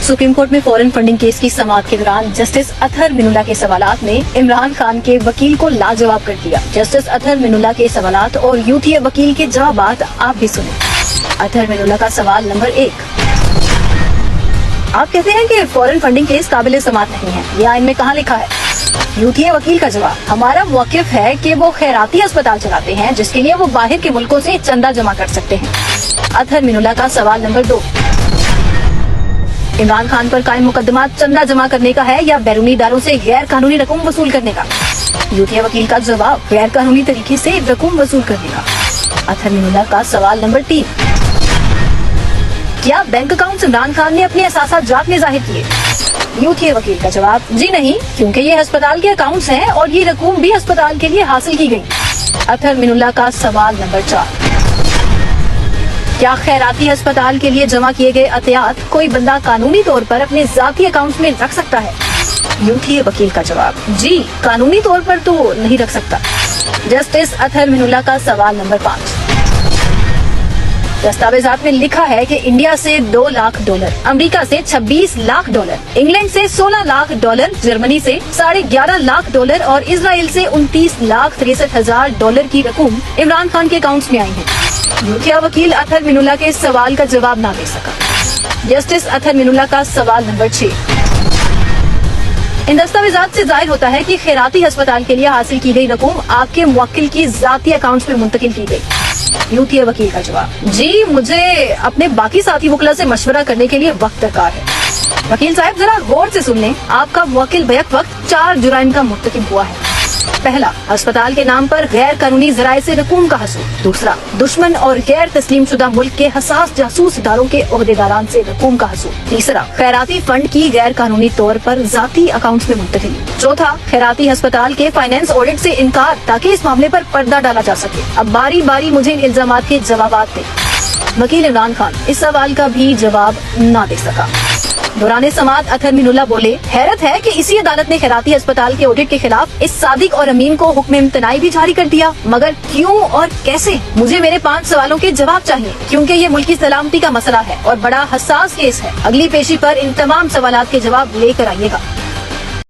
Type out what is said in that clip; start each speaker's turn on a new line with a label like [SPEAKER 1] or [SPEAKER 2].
[SPEAKER 1] Supreme court में foreign funding case की समाअत के दौरान जस्टिस अतहर मिनुल्लाह के सवालात ने इमरान खान के वकील को लाजवाब कर दिया। जस्टिस अतहर मिनुल्लाह के सवालात और यूटीए वकील के जवाबात आप भी सुने। अतहर मिनुल्लाह का सवाल नंबर 1, आप कहते हैं कि फॉरेन फंडिंग केस काबिल समाअत नहीं है, ये आइन में कहाँ लिखा है? यूटीए वकील का जवाब, हमारा मौकिफ है कि वो खैराती अस्पताल चलाते हैं जिसके लिए वो बाहर के मुल्कों से चंदा जमा कर सकते हैं। अतहर मिनुल्लाह का सवाल नंबर 2, इमरान खान पर कायम मुकदमा चंदा जमा करने का है या बैरूनी इदारों से गैर कानूनी रकम वसूल करने का? यूटीए वकील का जवाब, गैर कानूनी तरीके से रकम वसूल करने का। अतहर मिनुल्लाह का सवाल नंबर 3, क्या बैंक अकाउंट इमरान खान ने अपने असासा जात में जाहिर किए? यूटीए वकील का जवाब, जी नहीं, क्योंकि ये अस्पताल के अकाउंट्स हैं और ये रकूम भी अस्पताल के लिए हासिल की गई। अतहर मिनुल्लाह का सवाल नंबर 4, क्या खैराती अस्पताल के लिए जमा किए गए अतियात कोई बंदा कानूनी तौर पर अपने जाती अकाउंट्स में रख सकता है? यूटीए वकील का जवाब, जी, कानूनी तौर पर तो नहीं रख सकता। जस्टिस अतहर मिनुल्लाह का सवाल नंबर 5, दस्तावेजात में लिखा है कि इंडिया से $2 लाख, अमेरिका से $26 लाख, इंग्लैंड से $16 लाख, जर्मनी से $11.5 लाख और इजराइल से $29,63,000 की रकूम इमरान खान के अकाउंट्स में आई है। यूटीए वकील अतहर मिनुल्लाह के सवाल का जवाब ना दे सका। जस्टिस अतहर मिनुल्लाह का सवाल नंबर 6, इन दस्तावेजात से जाहिर होता है कि खैराती अस्पताल के लिए हासिल की गई रकूम आपके मुवक्किल की जाती अकाउंट्स में मुंतकिल की गई। यूटीए वकील का जवाब, जी, मुझे अपने बाकी साथी वकीलों से मशवरा करने के लिए वक्त दरकार है। वकील साहब, जरा गौर से सुन लें, आपका मुवक्किल बैक वक्त 4 जुराइम का मुर्तकिब हुआ है। पहला, अस्पताल के नाम पर गैर कानूनी जराए से रकूम का हसूल। दूसरा, दुश्मन और गैर तस्लीम शुदा मुल्क के हसास जासूस इदारों के ओहदेदारान से रकूम का हसूल। तीसरा, खैराती फंड की गैर कानूनी तौर पर जाती अकाउंट्स में मुंतकिल। चौथा, खैराती अस्पताल के फाइनेंस ऑडिट से इनकार ताकि इस मामले पर पर्दा डाला जा सके। अब बारी बारी मुझे इन इल्जामात के जवाब दें। वकील इमरान खान इस सवाल का भी जवाब न दे सका। दौरान समाअत अतहर मिनुल्लाह बोले, हैरत है कि इसी अदालत ने खैराती अस्पताल के ऑडिट के खिलाफ इस सादिक और अमीन को हुक्म इम्तनाई भी जारी कर दिया, मगर क्यों और कैसे? मुझे मेरे 5 सवालों के जवाब चाहिए, क्योंकि ये मुल्क की सलामती का मसला है और बड़ा हसास केस है। अगली पेशी पर इन तमाम सवालात के जवाब लेकर आइएगा।